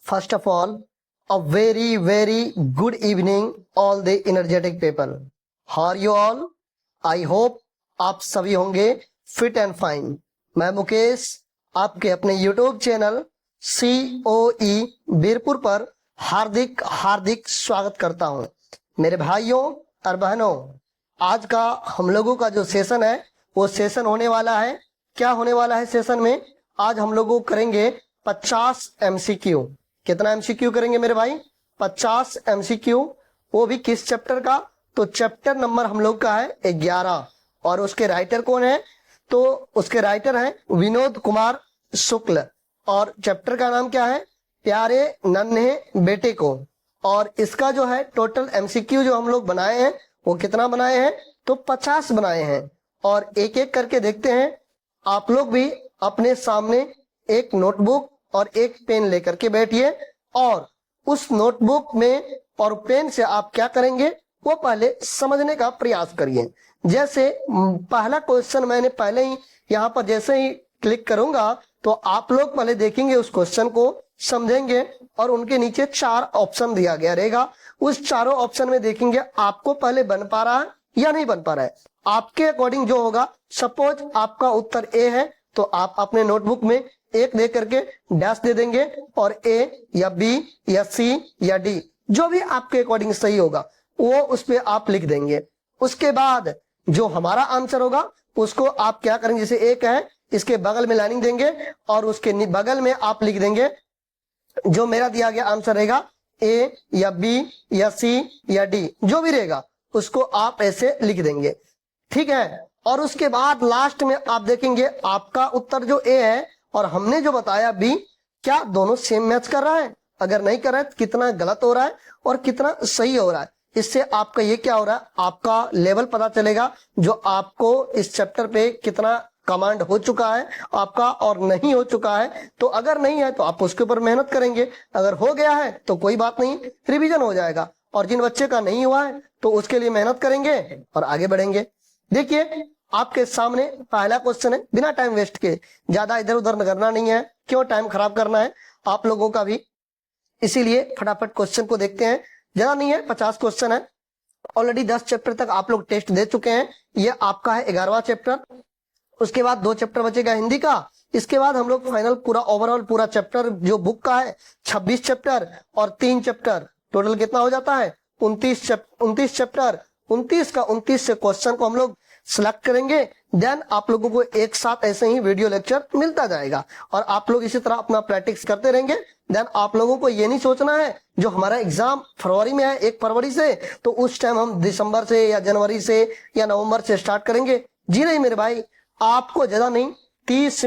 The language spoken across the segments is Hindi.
First of all, a very good evening all the energetic people. How are you all? I hope आप सभी होंगे फिट एंड फाइन। मैं मुकेश आपके अपने YouTube चैनल COE बीरपुर पर हार्दिक स्वागत करता हूं। मेरे भाइयों और बहनों, आज का हम लोगों का जो सेशन है वो सेशन होने वाला है। क्या होने वाला है सेशन में? आज हम लोगों करेंगे 50 MCQ। कितना MCQ करेंगे मेरे भाई? 50 MCQ। वो भी किस चैप्टर का? तो चैप्टर नंबर हम लोग का है 11। और उसके राइटर कौन है? तो उसके राइटर हैं विनोद कुमार शुक्ल। और चैप्टर का नाम क्या है? प्यारे नन्हे बेटे को। और इसका जो है टोटल MCQ जो हम लोग बनाए हैं वो कितना बनाए हैं? तो 50 बनाए हैं। और एक एक करके देखते हैं। आप लोग भी अपने सामने एक नोटबुक और एक पेन लेकर के बैठिए और उस नोटबुक में और पेन से आप क्या करेंगे वो पहले समझने का प्रयास करिए। जैसे पहला क्वेश्चन मैंने पहले ही यहाँ पर जैसे ही क्लिक करूंगा तो आप लोग पहले देखेंगे उस क्वेश्चन को, समझेंगे और उनके नीचे 4 ऑप्शन दिया गया रहेगा। उस चारों ऑप्शन में देखेंगे आपको पहले बन पा रहा है या नहीं बन पा रहा है। आपके अकॉर्डिंग जो होगा, सपोज आपका उत्तर ए है तो आप अपने नोटबुक में एक दे करके डैश दे देंगे और ए या बी या सी या डी जो भी आपके अकॉर्डिंग सही होगा वो उस पे आप लिख देंगे। उसके बाद जो हमारा आंसर होगा उसको आप क्या करेंगे, जैसे एक है इसके बगल में लाइनिंग देंगे और उसके बगल में आप लिख देंगे जो मेरा दिया गया आंसर रहेगा ए या बी या सी या डी जो भी रहेगा उसको आप ऐसे लिख देंगे। ठीक है। और उसके बाद लास्ट में आप देखेंगे आपका उत्तर जो ए है और हमने जो बताया बी, क्या दोनों सेम मैच कर रहा है? अगर नहीं कर रहा है तो कितना गलत हो रहा है और कितना सही हो रहा है। इससे आपका ये क्या हो रहा है, आपका लेवल पता चलेगा जो आपको इस चैप्टर पे कितना कमांड हो चुका है आपका और नहीं हो चुका है। तो अगर नहीं है तो आप उसके ऊपर मेहनत करेंगे, अगर हो गया है तो कोई बात नहीं, रिवीजन हो जाएगा। और जिन बच्चे का नहीं हुआ है तो उसके लिए मेहनत करेंगे और आगे बढ़ेंगे। देखिए आपके सामने पहला क्वेश्चन है, बिना टाइम वेस्ट के, ज्यादा इधर उधर करना नहीं है, क्यों टाइम खराब करना है आप लोगों का भी, इसीलिए फटाफट क्वेश्चन को देखते हैं। ज्यादा नहीं है, 50 क्वेश्चन है। ऑलरेडी 10 चैप्टर तक आप लोग टेस्ट दे चुके हैं। ये आपका है 11वां चैप्टर। उसके बाद 2 चैप्टर बचेगा हिंदी का। इसके बाद हम लोग फाइनल पूरा ओवरऑल पूरा चैप्टर जो बुक का है 26 चैप्टर और 3 चैप्टर, टोटल कितना हो जाता है 29 चैप्टर। 29 का 29 से क्वेश्चन को हम लोग सिलेक्ट करेंगे। देन आप लोगों को एक साथ ऐसे ही वीडियो लेक्चर मिलता जाएगा और आप लोग इसी तरह अपना प्रैक्टिस करते रहेंगे। देन आप लोगों को ये नहीं सोचना है जो हमारा एग्जाम फरवरी में है 1 फरवरी से, तो उस टाइम हम दिसंबर से या जनवरी से या नवंबर से स्टार्ट करेंगे। जी नहीं मेरे भाई, आपको ज्यादा नहीं 30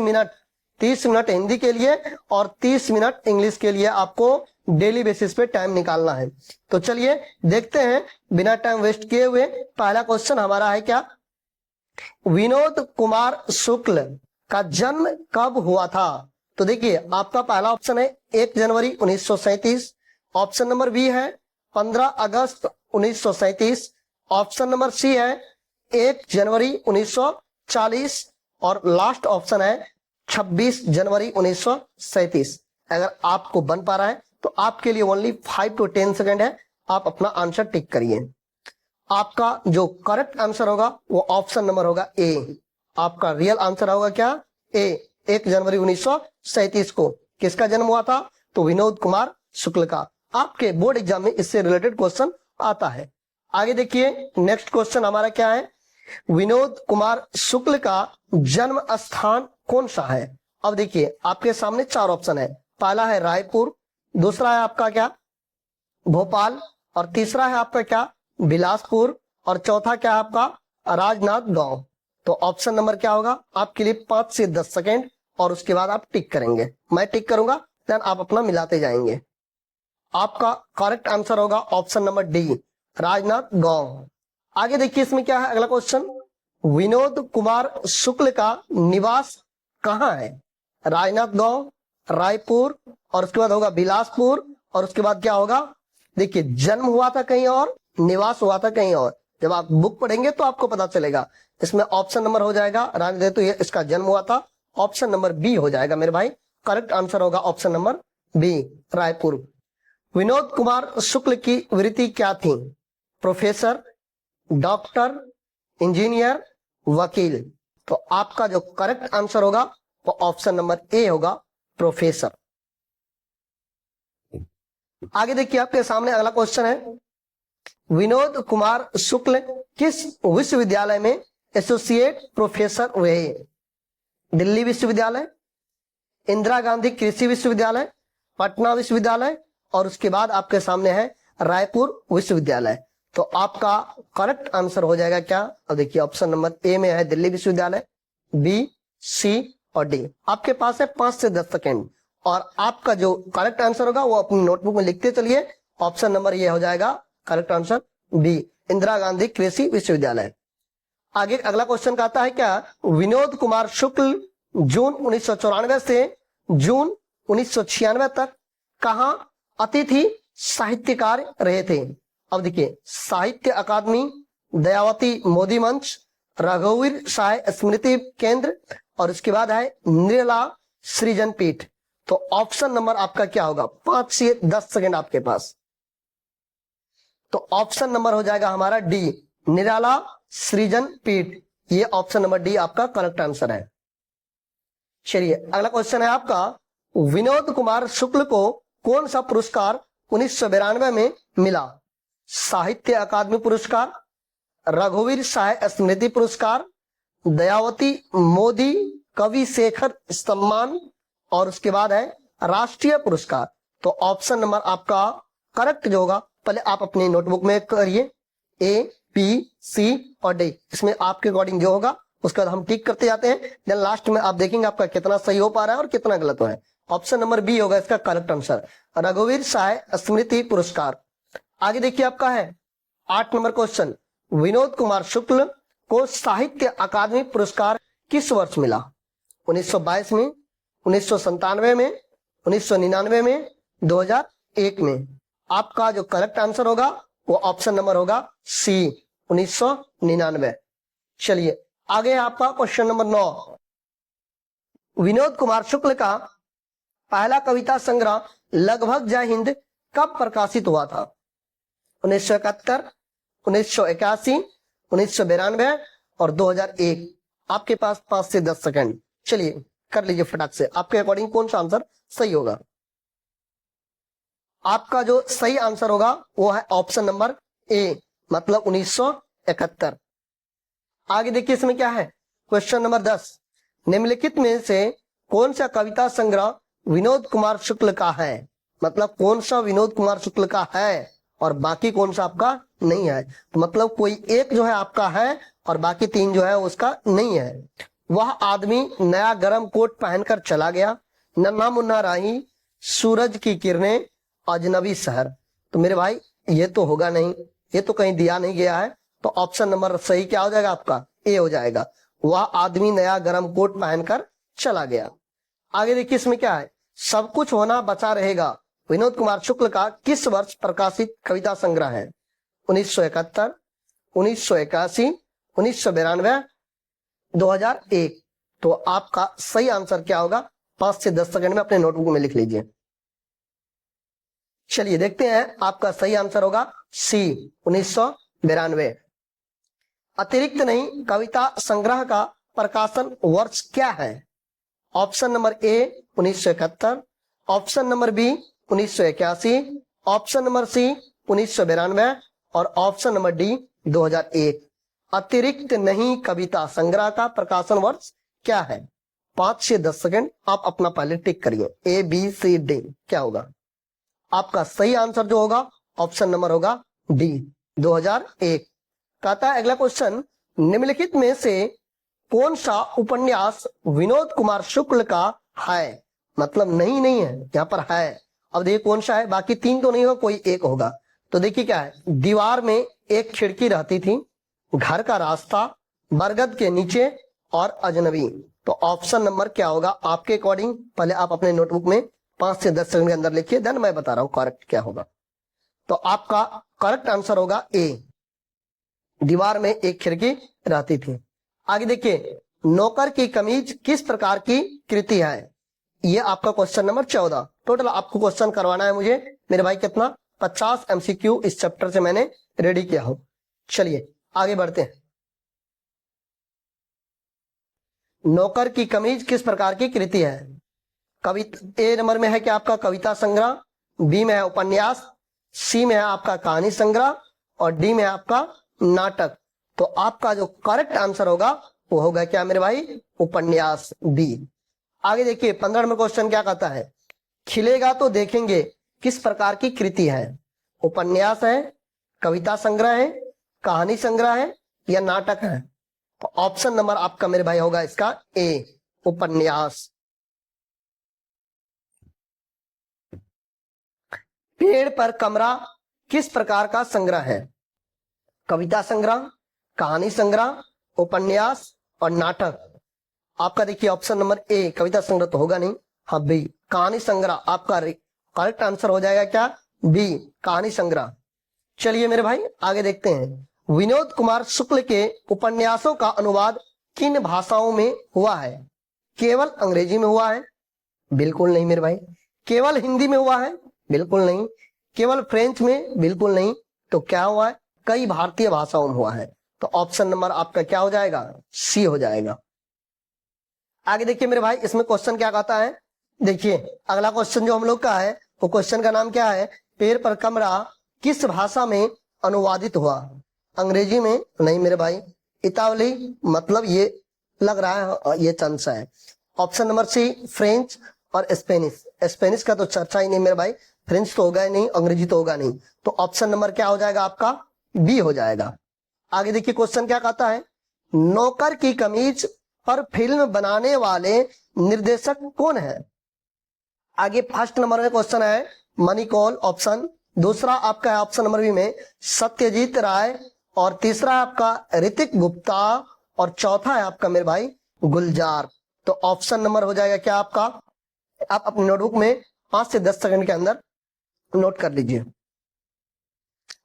मिनट हिंदी के लिए और 30 मिनट इंग्लिश के लिए आपको डेली बेसिस पे टाइम निकालना है। तो चलिए देखते हैं बिना टाइम वेस्ट किए हुए। पहला क्वेश्चन हमारा है क्या, विनोद कुमार शुक्ल का जन्म कब हुआ था? तो देखिए आपका पहला ऑप्शन है 1 जनवरी 1937। ऑप्शन नंबर बी है 15 अगस्त 1937। ऑप्शन नंबर सी है 1 जनवरी 1940 और लास्ट ऑप्शन है 26 जनवरी 1937। अगर आपको बन पा रहा है तो आपके लिए ओनली 5 to 10 सेकेंड है, आप अपना आंसर टिक करिए। आपका जो करेक्ट आंसर होगा वो ऑप्शन नंबर होगा ए। आपका रियल आंसर होगा क्या? ए, 1 जनवरी 1937 को किसका जन्म हुआ था? तो विनोद कुमार शुक्ल का। आपके बोर्ड एग्जाम में इससे रिलेटेड क्वेश्चन आता है। आगे देखिए नेक्स्ट क्वेश्चन हमारा क्या है, विनोद कुमार शुक्ल का जन्म स्थान कौन सा है? अब देखिए आपके सामने 4 ऑप्शन है। पहला है रायपुर, दूसरा है आपका क्या भोपाल, और तीसरा है आपका क्या बिलासपुर, और चौथा क्या है आपका राजनांदगांव। तो ऑप्शन नंबर क्या होगा आपके लिए 5 से 10 सेकेंड और उसके बाद आप टिक करेंगे, मैं टिक करूंगा, देन आप अपना मिलाते जाएंगे। आपका करेक्ट आंसर होगा ऑप्शन नंबर डी, राजनांदगांव। आगे देखिए इसमें क्या है अगला क्वेश्चन, विनोद कुमार शुक्ल का निवास कहाँ है? राजनांदगांव, रायपुर और उसके बाद होगा बिलासपुर और उसके बाद क्या होगा, देखिए जन्म हुआ था कहीं और, निवास हुआ था कहीं और। जब आप बुक पढ़ेंगे तो आपको पता चलेगा। इसमें ऑप्शन नंबर हो जाएगा तो ये इसका जन्म हुआ था, ऑप्शन नंबर बी हो जाएगा मेरे भाई। करेक्ट आंसर होगा option number B Raipur. Vinod Kumar Shukla की वृत्ति क्या थी? प्रोफेसर, डॉक्टर, इंजीनियर, वकील। तो आपका जो करेक्ट आंसर होगा वो ऑप्शन नंबर ए होगा, प्रोफेसर। आगे देखिए आपके सामने अगला क्वेश्चन है, विनोद कुमार शुक्ल किस विश्वविद्यालय में एसोसिएट प्रोफेसर रहे? दिल्ली विश्वविद्यालय, इंदिरा गांधी कृषि विश्वविद्यालय, पटना विश्वविद्यालय, और उसके बाद आपके सामने है रायपुर विश्वविद्यालय। तो आपका करेक्ट आंसर हो जाएगा क्या? अब देखिए ऑप्शन नंबर ए में है दिल्ली विश्वविद्यालय, बी, सी और डी। आपके पास है 5 से 10 सेकेंड और आपका जो करेक्ट आंसर होगा वो अपनी नोटबुक में लिखते चलिए। ऑप्शन नंबर ये हो जाएगा correct answer B, Indira Gandhi कृषि विश्वविद्यालय। आगे अगला क्वेश्चन कहता है क्या, विनोद कुमार शुक्ल जून 1994 से जून 1996 तक कहां अतिथि साहित्यकार रहे थे? अब देखिए, साहित्य अकादमी, दयावती मोदी मंच, रघुवीर शाह स्मृति केंद्र, और उसके बाद है निर्मला सृजन पीठ। तो ऑप्शन नंबर आपका क्या होगा? 5 से 10 सेकेंड आपके पास। तो ऑप्शन नंबर हो जाएगा हमारा डी, निर्मला सृजन पीठ। ये ऑप्शन नंबर डी आपका करेक्ट आंसर है। चलिए अगला क्वेश्चन है आपका, विनोद कुमार शुक्ल को कौन सा पुरस्कार 1992 में मिला? साहित्य अकादमी पुरस्कार, रघुवीर शाह स्मृति पुरस्कार, दयावती मोदी कवि शेखर सम्मान, और उसके बाद है राष्ट्रीय पुरस्कार। तो ऑप्शन नंबर आपका करेक्ट जो होगा, पहले आप अपनी नोटबुक में करिए ए, बी, सी और डी। इसमें आपके अकॉर्डिंग जो होगा उसके बाद हम टिक करते जाते हैं, देन लास्ट में आप देखेंगे आपका कितना सही हो पा रहा है और कितना गलत है। ऑप्शन नंबर बी होगा इसका करेक्ट आंसर, रघुवीर शाह स्मृति पुरस्कार। आगे देखिए आपका है 8 नंबर क्वेश्चन, विनोद कुमार शुक्ल को साहित्य अकादमी पुरस्कार किस वर्ष मिला? 1922 में, 1997 में, 1999 में, 2001 में। आपका जो करेक्ट आंसर होगा वो ऑप्शन नंबर होगा सी, 1999। चलिए आगे आपका क्वेश्चन नंबर 9, विनोद कुमार शुक्ल का पहला कविता संग्रह लगभग जय हिंद कब प्रकाशित हुआ था? 1971, 1981, 1992 और 2001। आपके पास 5 से 10 सेकंड। चलिए कर लीजिए फटाक से, आपके अकॉर्डिंग कौन सा आंसर सही होगा? आपका जो सही आंसर होगा वो है ऑप्शन नंबर ए, मतलब 1971। आगे देखिए इसमें क्या है, क्वेश्चन नंबर 10, निम्नलिखित में से कौन सा कविता संग्रह विनोद कुमार शुक्ल का है? मतलब कौन सा विनोद कुमार शुक्ल का है और बाकी कौन सा आपका नहीं है। तो मतलब कोई एक जो है आपका है और बाकी 3 जो है उसका नहीं है। वह आदमी नया गरम कोट पहनकर चला गया, नन्हा मुन्ना राही, सूरज की किरणें, अजनबी शहर। तो मेरे भाई ये तो होगा नहीं, ये तो कहीं दिया नहीं गया है। तो ऑप्शन नंबर सही क्या हो जाएगा आपका? ए हो जाएगा, वह आदमी नया गरम कोट पहनकर चला गया। आगे देखिए इसमें क्या है, सब कुछ होना बचा रहेगा विनोद कुमार शुक्ल का किस वर्ष प्रकाशित कविता संग्रह है? 1971, 1981, 1992, 2001। तो आपका सही आंसर क्या होगा? 5 से 10 सेकंड में अपने नोटबुक में लिख लीजिए। चलिए देखते हैं, आपका सही आंसर होगा सी, 1992। अतिरिक्त नहीं कविता संग्रह का प्रकाशन वर्ष क्या है? Option number A 1971, option number B 1981, option number C 1992 और ऑप्शन नंबर डी 2001। अतिरिक्त नहीं कविता संग्रह का प्रकाशन वर्ष क्या है? 5 से 10 सेकंड आप अपना पहले टिक करिए, ए, बी, सी, डी क्या होगा? आपका सही आंसर जो होगा ऑप्शन नंबर होगा डी, 2001। कहता है अगला क्वेश्चन, निम्नलिखित में से कौन सा उपन्यास विनोद कुमार शुक्ल का है? मतलब नहीं है, यहाँ पर है। अब देखिए कौन सा है, बाकी 3 तो नहीं होगा, कोई एक होगा। तो देखिए क्या है, दीवार में एक खिड़की रहती थी, घर का रास्ता, बरगद के नीचे और अजनबी। तो ऑप्शन नंबर क्या होगा आपके अकॉर्डिंग? पहले आप अपने नोटबुक में 5 से 10 सेकंड के अंदर लिखिए, देन मैं बता रहा हूं करेक्ट क्या होगा। तो आपका करेक्ट आंसर होगा ए, दीवार में एक खिड़की रहती थी। आगे देखिए, नौकर की कमीज किस प्रकार की कृति है? ये आपका क्वेश्चन नंबर 14। टोटल आपको क्वेश्चन करवाना है मुझे मेरे भाई कितना 50 MCQ इस चैप्टर से मैंने रेडी किया हो। चलिए आगे बढ़ते हैं। नौकर की कमीज किस प्रकार की कृति है? कविता ए नंबर में है कि आपका कविता संग्रह, बी में है उपन्यास, सी में है आपका कहानी संग्रह और डी में है आपका नाटक। तो आपका जो करेक्ट आंसर होगा वो होगा क्या मेरे भाई? उपन्यास, बी। आगे देखिए 15 नंबर क्वेश्चन क्या कहता है? खिलेगा तो देखेंगे किस प्रकार की कृति है? उपन्यास है, कविता संग्रह है, कहानी संग्रह है या नाटक है? तो ऑप्शन नंबर आपका मेरे भाई होगा इसका ए, उपन्यास। पेड़ पर कमरा किस प्रकार का संग्रह है? कविता संग्रह, कहानी संग्रह, उपन्यास और नाटक। आपका देखिए ऑप्शन नंबर ए, कविता संग्रह तो होगा नहीं, हाँ बी, कहानी संग्रह। आपका करेक्ट आंसर हो जाएगा क्या? बी, कहानी संग्रह। चलिए मेरे भाई आगे देखते हैं। विनोद कुमार शुक्ल के उपन्यासों का अनुवाद किन भाषाओं में हुआ है? केवल अंग्रेजी में हुआ है? बिल्कुल नहीं मेरे भाई। केवल हिंदी में हुआ है? बिल्कुल नहीं। केवल फ्रेंच में? बिल्कुल नहीं। तो क्या हुआ है? कई भारतीय भाषाओं में हुआ है। तो ऑप्शन नंबर आपका क्या हो जाएगा? सी हो जाएगा। आगे देखिए मेरे भाई इसमें क्वेश्चन क्या कहता है? देखिए अगला क्वेश्चन जो हम लोग का है वो क्वेश्चन का नाम क्या है? पेड़ पर कमरा किस भाषा में अनुवादित हुआ? अंग्रेजी में? नहीं मेरे भाई। इतावली, मतलब ये लग रहा है ये चांस है। ऑप्शन नंबर सी, फ्रेंच और स्पेनिश। स्पेनिश का तो चर्चा ही नहीं मेरे भाई, फ्रेंच तो होगा ही नहीं, अंग्रेजी तो होगा नहीं। तो ऑप्शन नंबर क्या हो जाएगा आपका? बी हो जाएगा। आगे देखिए क्वेश्चन क्या कहता है? नौकर की कमीज पर फिल्म बनाने वाले निर्देशक कौन है? आगे फर्स्ट नंबर में क्वेश्चन है मनी कौल ऑप्शन, दूसरा आपका है ऑप्शन नंबर बी में सत्यजीत राय और तीसरा है आपका ऋतिक गुप्ता और चौथा है आपका मेरे भाई गुलजार। तो ऑप्शन नंबर हो जाएगा क्या आपका? आप अपनी नोटबुक में 5 से 10 सेकंड के अंदर नोट कर लीजिए।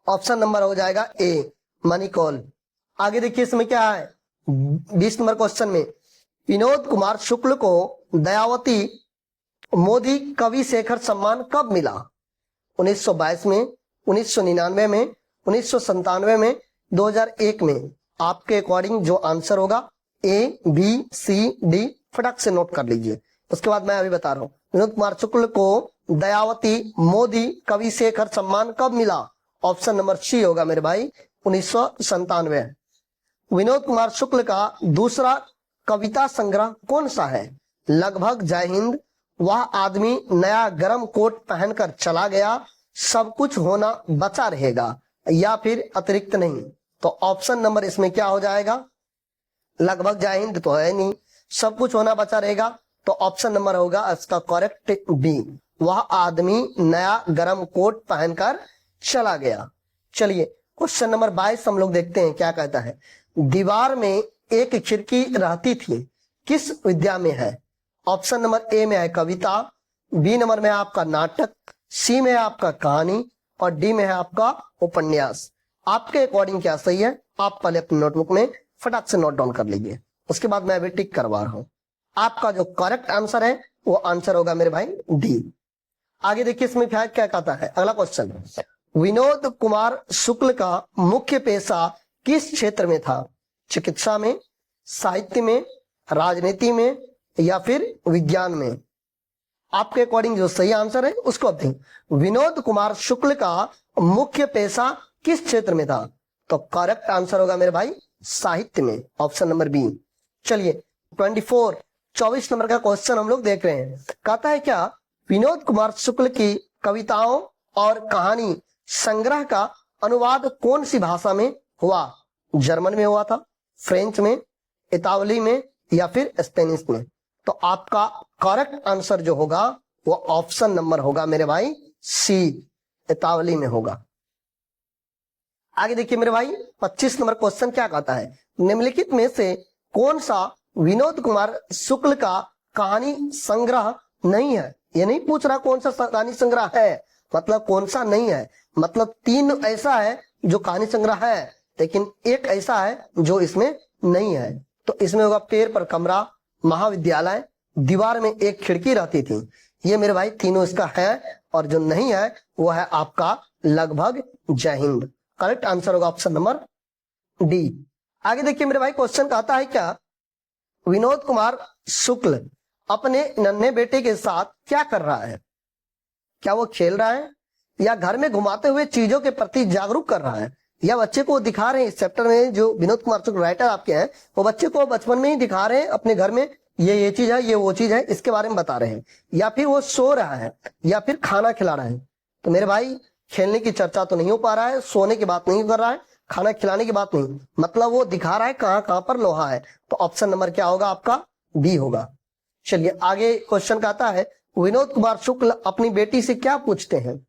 ऑप्शन नंबर हो जाएगा ए, मनी कौल। आगे देखिए इसमें क्या है? 20 नंबर क्वेश्चन में विनोद कुमार शुक्ल को दयावती मोदी कवि शेखर सम्मान कब मिला? 1922 में, 1999 में, 1997 में, 2001 में। आपके अकॉर्डिंग जो आंसर होगा ए, बी, सी, डी फटाक से नोट कर लीजिए। उसके बाद मैं अभी बता रहा हूं विनोद कुमार शुक्ल को दयावती मोदी कवि शेखर सम्मान कब मिला? ऑप्शन नंबर सी होगा मेरे भाई 1997। विनोद कुमार शुक्ल का दूसरा कविता संग्रह कौन सा है? लगभग जय हिंद, वह आदमी नया गरम कोट पहनकर चला गया, सब कुछ होना बचा रहेगा या फिर अतिरिक्त नहीं। तो ऑप्शन नंबर इसमें क्या हो जाएगा? लगभग जय हिंद तो है नहीं, सब कुछ होना बचा रहेगा। तो ऑप्शन नंबर होगा इसका करेक्ट बी, वह आदमी नया गरम कोट पहनकर चला गया। चलिए क्वेश्चन नंबर 22 हम लोग देखते हैं क्या कहता है। दीवार में एक खिड़की रहती थी, किस विद्या में है? ऑप्शन नंबर ए में है कविता, बी नंबर में है आपका नाटक, सी में है आपका कहानी और डी में है आपका उपन्यास। आपके अकॉर्डिंग क्या सही है? आप पहले अपनी नोटबुक में फटाक से नोट डाउन कर लीजिए, उसके बाद मैं अभी टिक करवा रहा हूं। आपका जो करेक्ट आंसर है वो आंसर होगा मेरे भाई डी। आगे देखिए इसमें क्या कहता है अगला क्वेश्चन। विनोद कुमार शुक्ल का मुख्य पेशा किस क्षेत्र में था? चिकित्सा में, साहित्य में, राजनीति में या फिर विज्ञान में? आपके अकॉर्डिंग जो सही आंसर है उसको अब दें। विनोद कुमार शुक्ल का मुख्य पेशा किस क्षेत्र में था? तो करेक्ट आंसर होगा मेरे भाई साहित्य में, ऑप्शन नंबर बी। चलिए 24 नंबर का क्वेश्चन हम लोग देख रहे हैं। कहता है क्या विनोद कुमार शुक्ल की कविताओं और कहानी संग्रह का अनुवाद कौन सी भाषा में हुआ? जर्मन में हुआ था, फ्रेंच में, इतावली में या फिर स्पेनिश में? तो आपका करेक्ट आंसर जो होगा वो ऑप्शन नंबर होगा मेरे भाई सी, इतावली में होगा। आगे देखिए मेरे भाई 25 नंबर क्वेश्चन क्या कहता है। निम्नलिखित में से कौन सा विनोद कुमार शुक्ल का कहानी संग्रह नहीं है? ये नहीं पूछ रहा कौन सा कहानी संग्रह है, मतलब कौन सा नहीं है। मतलब 3 ऐसा है जो कहानी संग्रह है लेकिन एक ऐसा है जो इसमें नहीं है। तो इसमें होगा पेड़ पर कमरा, महाविद्यालय, दीवार में एक खिड़की रहती थी ये मेरे भाई तीनों इसका है, और जो नहीं है वो है आपका लगभग जय हिंद। करेक्ट आंसर होगा ऑप्शन नंबर डी। आगे देखिए मेरे भाई, क्वेश्चन कहता है क्या, विनोद कुमार शुक्ल अपने नन्हे बेटे के साथ क्या कर रहा है? क्या वो खेल रहा है, या घर में घुमाते हुए चीजों के प्रति जागरूक कर रहा है, या बच्चे को दिखा रहे हैं? इस चैप्टर में जो विनोद कुमार शुक्ल राइटर आपके हैं, वो बच्चे को बचपन में ही दिखा रहे हैं अपने घर में ये चीज है, ये वो चीज है, इसके बारे में बता रहे हैं, या फिर वो सो रहा है, या फिर खाना खिला रहा है। तो मेरे भाई खेलने की चर्चा तो नहीं हो पा रहा है, सोने की बात नहीं कर रहा है, खाना खिलाने की बात नहीं, मतलब वो दिखा रहा है कहां कहां पर लोहा है। तो ऑप्शन नंबर क्या होगा आपका? बी होगा। चलिए आगे क्वेश्चन का आता है, विनोद कुमार शुक्ल अपनी बेटी से क्या पूछते हैं?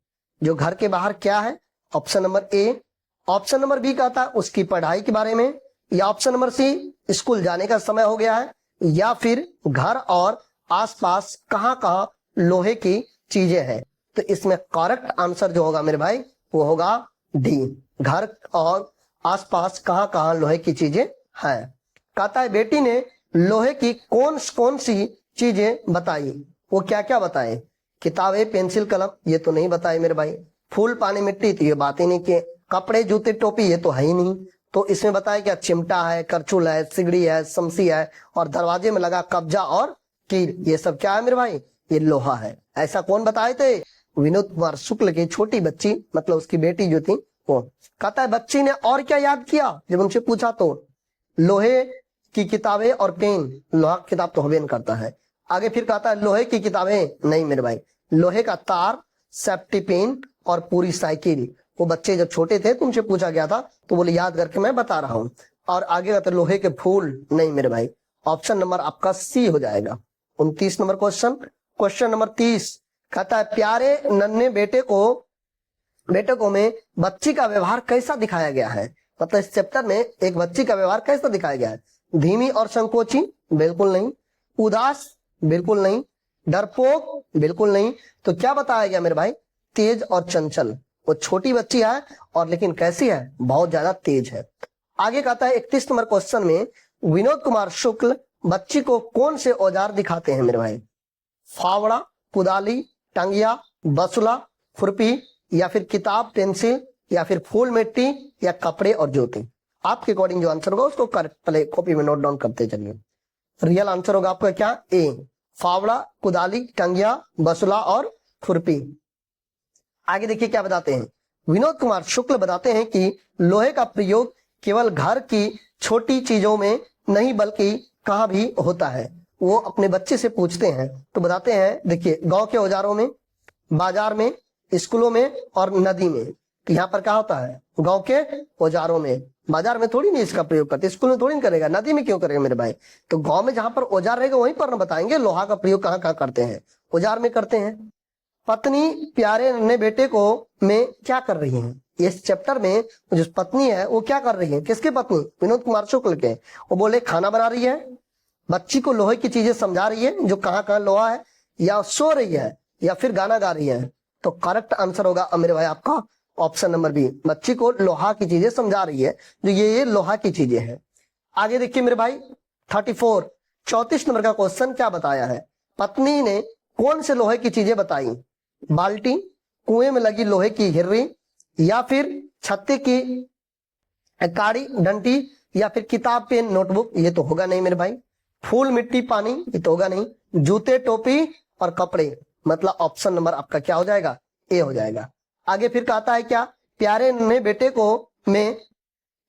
जो घर के बाहर क्या है? Option number A. Option number B कहता है उसकी पढ़ाई के बारे में, या ऑप्शन नंबर सी स्कूल जाने का समय हो गया है, या फिर घर और आसपास कहां कहां लोहे की चीजें हैं। तो इसमें करेक्ट आंसर जो होगा मेरे भाई वो होगा डी, घर और आसपास कहां कहां लोहे की चीजें हैं। कहता है बेटी ने लोहे की कौन कौन सी चीजें बताई? वो क्या क्या बताए? किताबें, पेंसिल, कलम, ये तो नहीं बताए मेरे भाई। फूल, पानी, मिट्टी, तो ये बात ही नहीं की। कपड़े, जूते, टोपी, ये तो है ही नहीं। तो इसमें बताया क्या? चिमटा है, करचुल है, सिगड़ी है, शमसी है, और दरवाजे में लगा कब्जा और कील, ये सब क्या है मेरे भाई? ये लोहा है। ऐसा कौन बताए थे? विनोद कुमार शुक्ल की छोटी बच्ची, मतलब उसकी बेटी जो थी वो। कहता है बच्ची ने और क्या याद किया? जब उनसे पूछा तो लोहे की किताबें और पेन, लोहा किताब तो होबे करता है। आगे फिर कहता है लोहे की किताबें नहीं मेरे भाई, लोहे का तार, सेफ्टी पिन और पूरी साइकिल। वो बच्चे जब छोटे थे तुमसे पूछा गया था तो बोले याद करके मैं बता रहा हूँ। और आगे कहते हैं लोहे के फूल नहीं मेरे भाई। ऑप्शन नंबर आपका सी हो जाएगा। 29 नंबर क्वेश्चन। क्वेश्चन नंबर 30 कहता है प्यारे नन्हे बेटे को में बच्ची का व्यवहार कैसा दिखाया गया है? मतलब इस चैप्टर में एक बच्ची का व्यवहार कैसा दिखाया गया है? धीमी और संकोची? बिल्कुल नहीं। उदास? बिल्कुल नहीं। डरपोक? बिल्कुल नहीं। तो क्या बताया गया मेरे भाई? तेज और चंचल। वो छोटी बच्ची है और लेकिन कैसी है? बहुत ज्यादा तेज है। आगे कहता है 31 नंबर क्वेश्चन में विनोद कुमार शुक्ल बच्ची को कौन से औजार दिखाते हैं मेरे भाई? फावड़ा, कुदाली, टंगिया, बसुला, खुरपी, या फिर किताब, पेंसिल, या फिर फूल, मिट्टी, या कपड़े और जूते। आपके अकॉर्डिंग जो आंसर होगा उसको पहले कॉपी में नोट डाउन करते चलिए। रियल आंसर होगा आपका क्या? ए, फावड़ा, कुदाली, टंगिया, बसुला और खुरपी। आगे देखिए क्या बताते हैं, विनोद कुमार शुक्ल बताते हैं कि लोहे का प्रयोग केवल घर की छोटी चीजों में नहीं बल्कि कहां भी होता है। वो अपने बच्चे से पूछते हैं तो बताते हैं देखिए गांव के औजारों में, बाजार में, स्कूलों में और नदी में। तो यहाँ पर क्या होता है? गांव के औजारों में। बाजार में थोड़ी नहीं इसका प्रयोग करते, स्कूल में थोड़ी नहीं करेगा, नदी में क्यों करेगा मेरे भाई? तो गांव में जहां पर औजार रहेगा वहीं पर बताएंगे लोहा का प्रयोग कहाँ कहाँ करते हैं। औजार में करते हैं। पत्नी प्यारे नन्हे बेटे को में क्या कर रही है? इस चैप्टर में जो पत्नी है वो क्या कर रही है? किसकी पत्नी? विनोद कुमार शुक्ल के। वो बोले खाना बना रही है, बच्ची को लोहे की चीजें समझा रही है जो कहाँ कहाँ लोहा है, या सो रही है, या फिर गाना गा रही है। तो करेक्ट आंसर होगा मेरे भाई आपका ऑप्शन नंबर बी, बच्ची को लोहा की चीजें समझा रही है जो ये लोहा की चीजें हैं। आगे देखिए मेरे भाई 34 नंबर का क्वेश्चन क्या बताया है? पत्नी ने कौन से लोहे की चीजें बताई? बाल्टी, कुएं में लगी लोहे की हिर्री, या फिर छत्ते की काड़ी डंटी, या फिर किताब, पेन, नोटबुक, ये तो होगा नहीं मेरे भाई। फूल, मिट्टी, पानी, ये तो होगा नहीं। जूते, टोपी और कपड़े, मतलब ऑप्शन नंबर आपका क्या हो जाएगा? ए हो जाएगा। आगे फिर कहता है क्या? प्यारे नन्हे बेटे को में,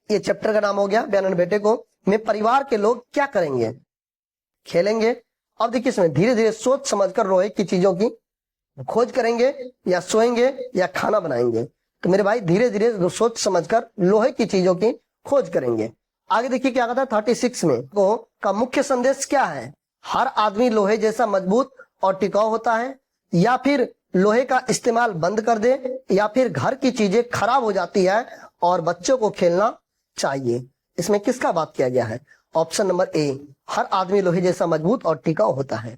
ये चैप्टर का नाम हो गया प्यारे नन्हे बेटे को में परिवार के लोग क्या करेंगे? खेलेंगे। अब देखिए इसमें धीरे धीरे सोच समझकर लोहे की चीजों की खोज करेंगे, या सोएंगे, या खाना बनाएंगे। तो मेरे भाई धीरे धीरे सोच समझकर लोहे की चीजों की खोज करेंगे। आगे देखिए क्या कहता है 36 में को का मुख्य संदेश क्या है? हर आदमी लोहे जैसा मजबूत और टिकाऊ होता है, या फिर लोहे का इस्तेमाल बंद कर दे, या फिर घर की चीजें खराब हो जाती है और बच्चों को खेलना चाहिए। इसमें किसका बात किया गया है? ऑप्शन नंबर ए, हर आदमी लोहे जैसा मजबूत और टिकाऊ होता है।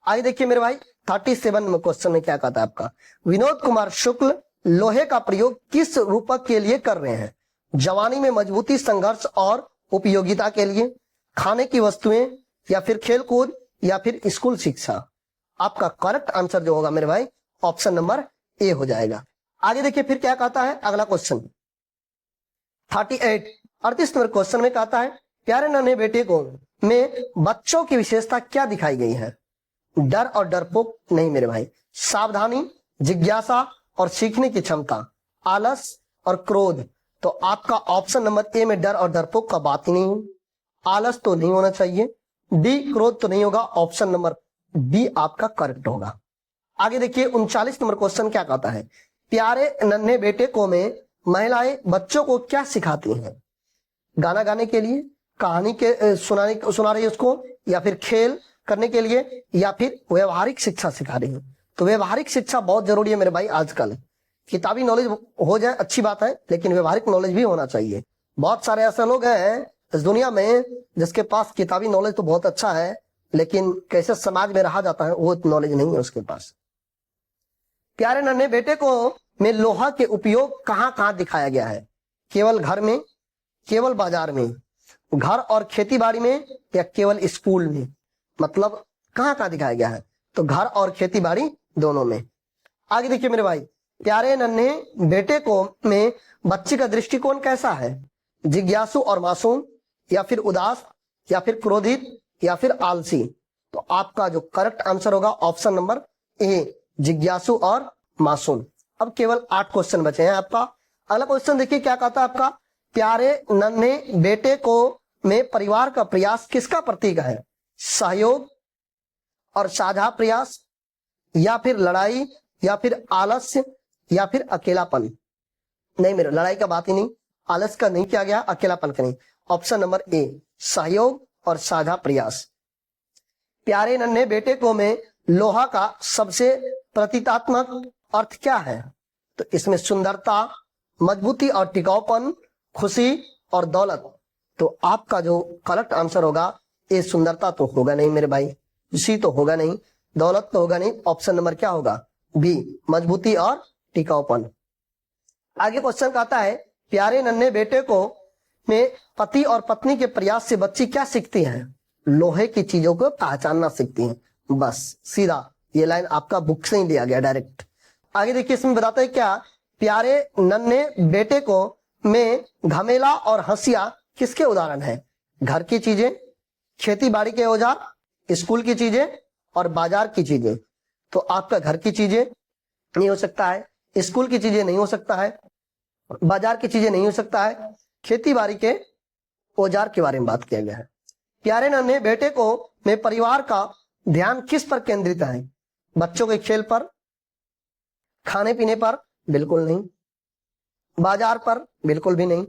आगे देखिए मेरे भाई 37 में क्वेश्चन में क्या कहता है आपका? विनोद कुमार शुक्ल लोहे का प्रयोग किस रूपक के लिए कर रहे हैं? जवानी में मजबूती, संघर्ष और उपयोगिता के लिए, खाने की वस्तुएं, या फिर खेलकूद, या फिर स्कूल शिक्षा। आपका करेक्ट आंसर जो होगा मेरे भाई ऑप्शन नंबर ए हो जाएगा। आगे देखिए फिर क्या कहता है अगला क्वेश्चन 38 नंबर क्वेश्चन में कहता है प्यारे नन्हे बेटे को में बच्चों की विशेषता क्या दिखाई गई है? डर और डरपोक नहीं मेरे भाई, सावधानी, जिज्ञासा और सीखने की क्षमता, आलस और क्रोध। तो आपका ऑप्शन नंबर ए में डर और डरपोक का बात ही नहीं है, आलस तो नहीं होना चाहिए, डी क्रोध तो नहीं होगा, ऑप्शन नंबर बी आपका करेक्ट होगा। आगे देखिए 39 नंबर क्वेश्चन क्या कहता है प्यारे नन्हे बेटे को में महिलाएं बच्चों को क्या सिखाती हैं? गाना गाने के लिए, कहानी के सुना रही है उसको, या फिर खेल करने के लिए, या फिर व्यवहारिक शिक्षा सिखा रही है? तो व्यवहारिक शिक्षा बहुत जरूरी है मेरे भाई आजकल। किताबी नॉलेज हो जाए अच्छी बात है, लेकिन व्यवहारिक नॉलेज भी होना चाहिए। बहुत सारे ऐसे लोग हैं इस दुनिया में जिसके पास किताबी नॉलेज तो बहुत अच्छा है, लेकिन कैसे समाज में रहा जाता है वो नॉलेज नहीं है उसके पास। प्यारे नन्हे बेटे को में लोहा के उपयोग कहां कहां दिखाया गया है? केवल घर में, केवल बाजार में, घर और खेतीबाड़ी में, या केवल स्कूल में? मतलब कहां कहां दिखाया गया है? तो घर और खेतीबाड़ी दोनों में। आगे देखिए मेरे भाई प्यारे नन्हे बेटे को में बच्चे का दृष्टिकोण कैसा है? जिज्ञासु और मासूम, या फिर उदास, या फिर क्रोधित, या फिर आलसी? तो आपका जो करेक्ट आंसर होगा ऑप्शन नंबर ए जिज्ञासु और मासूम। अब केवल 8 क्वेश्चन बचे हैं आपका। अगला क्वेश्चन देखिए क्या कहता है आपका प्यारे नन्हे बेटे को में परिवार का प्रयास किसका प्रतीक है? सहयोग और साझा प्रयास, या फिर लड़ाई, या फिर आलस्य, या फिर अकेलापन? नहीं मेरे लड़ाई का बात ही नहीं, आलस का नहीं किया गया, अकेलापन का नहीं। ऑप्शन नंबर ए सहयोग और साझा प्रयास। प्यारे नन्हे बेटे को में लोहा का सबसे प्रतीकात्मक अर्थ क्या है? तो इसमें सुंदरता, मजबूती और टिकाऊपन, खुशी और दौलत। तो आपका जो करेक्ट आंसर होगा ये सुंदरता तो होगा नहीं मेरे भाई, खुशी तो होगा नहीं, दौलत तो होगा नहीं, ऑप्शन नंबर क्या होगा बी मजबूती और टिकाऊपन। आगे क्वेश्चन कहता है प्यारे नन्हे बेटे को में पति और पत्नी के प्रयास से बच्ची क्या सीखती है? लोहे की चीजों को पहचानना सीखती हैं। बस सीधा ये लाइन आपका बुक से ही लिया गया डायरेक्ट। आगे देखिए इसमें बताता है क्या प्यारे नन्हे बेटे को में घमेला और हंसिया किसके उदाहरण है? घर की चीजें, खेती बाड़ी के औजार, स्कूल की चीजें और बाजार की चीजें। तो आपका घर की चीजें नहीं हो सकता है, स्कूल की चीजें नहीं हो सकता है, बाजार की चीजें नहीं हो सकता है, खेती बाड़ी के औजार के बारे में बात किया गया है। प्यारे नन्हे बेटे को में परिवार का ध्यान किस पर केंद्रित है? बच्चों के खेल पर, खाने पीने पर? बिल्कुल नहीं। बाजार पर? बिल्कुल भी नहीं।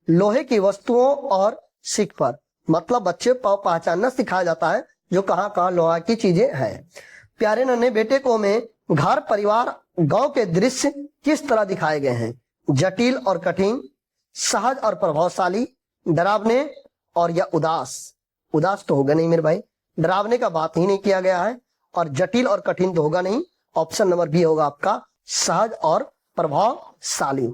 लोहे की वस्तुओं और सीख पर? मतलब बच्चे पहचानना सिखाया जाता है जो कहां कहां लोहा की चीजें हैं। प्यारे नन्हे बेटे को में घर, परिवार, गांव के दृश्य किस तरह दिखाए गए हैं? जटिल और कठिन, सहज और प्रभावशाली, डरावने और या उदास? उदास तो होगा नहीं मेरे भाई, डरावने का बात ही नहीं किया गया है, और जटिल और कठिन तो होगा नहीं, ऑप्शन नंबर बी होगा आपका सहज और प्रभावशाली।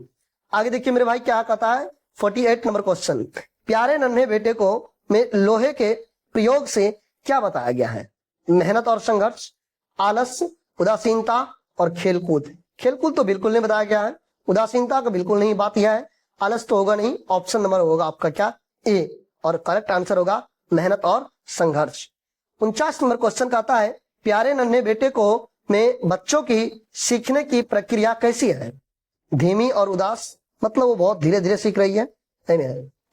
आगे देखिए मेरे भाई क्या कहता है 48 नंबर क्वेश्चन प्यारे नन्हे बेटे को में लोहे के प्रयोग से क्या बताया गया है? मेहनत और संघर्ष, आलस्य, उदासीनता और खेलकूद। खेलकूद तो बिल्कुल नहीं बताया गया है, उदासीनता का बिल्कुल नहीं बात यह है, आलस तो होगा नहीं, ऑप्शन नंबर होगा आपका क्या ए, और करेक्ट आंसर होगा मेहनत और संघर्ष। 49 नंबर क्वेश्चन कहता है प्यारे नन्हे बेटे को में बच्चों की सीखने की प्रक्रिया कैसी है? धीमी और उदास, मतलब वो बहुत धीरे धीरे सीख रही है।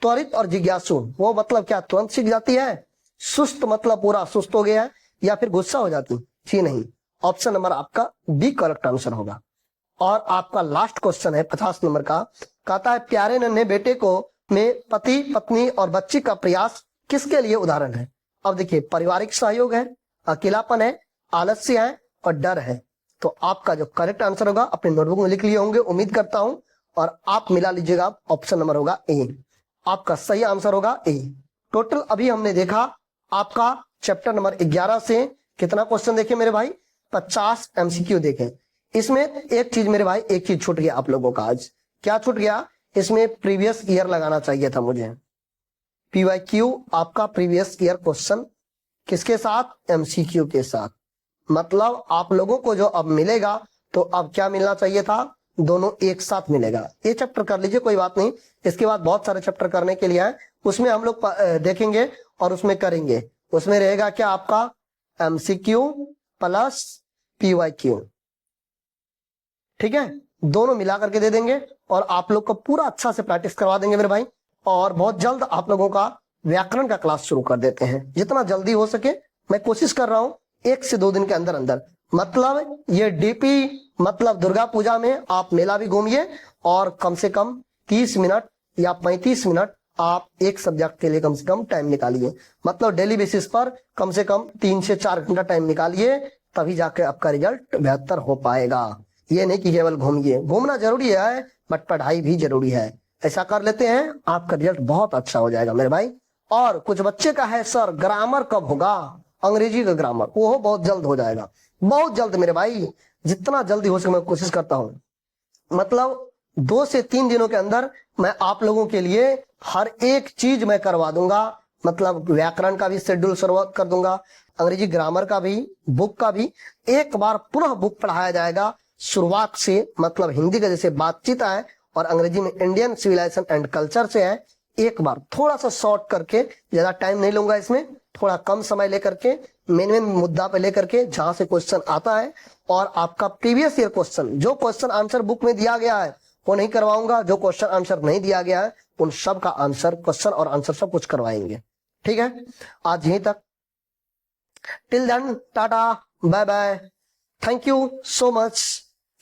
त्वरित और जिज्ञासु, वो मतलब क्या तुरंत सीख जाती है? सुस्त, मतलब पूरा सुस्त हो गया है, या फिर गुस्सा हो जाती? जी नहीं, ऑप्शन नंबर आपका बी करेक्ट आंसर होगा। और आपका लास्ट क्वेश्चन है 50 नंबर का, कहता है प्यारे नन्हे बेटे को में पति, पत्नी और बच्ची का प्रयास किसके लिए उदाहरण है? अब देखिए पारिवारिक सहयोग है, अकेलापन है, आलस्य है और डर है। तो आपका जो करेक्ट आंसर होगा अपने नोटबुक में लिख लिए होंगे उम्मीद करता हूं, और आप मिला लीजिएगा, ऑप्शन नंबर होगा ए, आपका सही आंसर होगा ए। टोटल अभी हमने देखा आपका चैप्टर नंबर 11 से कितना क्वेश्चन देखे मेरे भाई? 50 एमसीक्यू देखे। इसमें एक चीज मेरे भाई, एक चीज छूट गया आप लोगों का आज। क्या छूट गया? इसमें प्रीवियस ईयर लगाना चाहिए था मुझे। पीवाईक्यू आपका प्रीवियस ईयर क्वेश्चन किसके साथ? एमसीक्यू के साथ। मतलब आप लोगों को जो अब मिलेगा तो अब क्या मिलना चाहिए था, दोनों एक साथ मिलेगा। ये चैप्टर कर लीजिए, कोई बात नहीं। इसके बाद बहुत सारे चैप्टर करने के लिए हैं, उसमें हम लोग देखेंगे और उसमें करेंगे। उसमें रहेगा क्या आपका एमसीक्यू प्लस पीवाईक्यू, ठीक है, दोनों मिला करके दे देंगे और आप लोग को पूरा अच्छा से प्रैक्टिस करवा देंगे मेरे भाई। और बहुत जल्द आप लोगों का व्याकरण का क्लास शुरू कर देते हैं, जितना जल्दी हो सके मैं कोशिश कर रहा हूं 1 से 2 दिन के अंदर अंदर। मतलब ये डीपी मतलब दुर्गा पूजा में आप मेला भी घूमिए और कम से कम 30 मिनट या 35 मिनट आप एक सब्जेक्ट के लिए कम से कम टाइम निकालिए। मतलब डेली बेसिस पर कम से कम 3 से 4 घंटा टाइम निकालिए, तभी जाके आपका रिजल्ट बेहतर हो पाएगा। ये नहीं कि केवल घूमिए, घूमना जरूरी है बट पढ़ाई भी जरूरी है। ऐसा कर लेते हैं, आपका रिजल्ट बहुत अच्छा हो जाएगा मेरे भाई। और कुछ बच्चे का है सर ग्रामर कब होगा, अंग्रेजी का ग्रामर, वो बहुत जल्द हो जाएगा, बहुत जल्द मेरे भाई, जितना जल्दी हो सके मैं कोशिश करता हूं। मतलब 2 से 3 दिनों के अंदर मैं आप लोगों के लिए हर एक चीज मैं करवा दूंगा। मतलब व्याकरण का भी शेड्यूल शुरुआत कर दूंगा, अंग्रेजी ग्रामर का भी, बुक का भी एक बार पुनः बुक पढ़ाया जाएगा शुरुआत से। मतलब हिंदी का जैसे बातचीत है और अंग्रेजी में इंडियन सिविलाइजेशन एंड कल्चर से है, एक बार थोड़ा सा शॉर्ट करके, ज्यादा टाइम नहीं लूंगा इसमें, थोड़ा कम समय लेकर के मेन मुद्दा पे लेकर के जहां से क्वेश्चन आता है और आपका प्रीवियस ईयर क्वेश्चन, जो क्वेश्चन आंसर बुक में दिया गया है वो नहीं करवाऊंगा, जो क्वेश्चन आंसर नहीं दिया गया है उन सब का आंसर, क्वेश्चन और आंसर सब कुछ करवाएंगे। ठीक है, आज यहीं तक, till then tata bye bye, thank you so much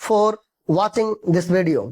for watching this video.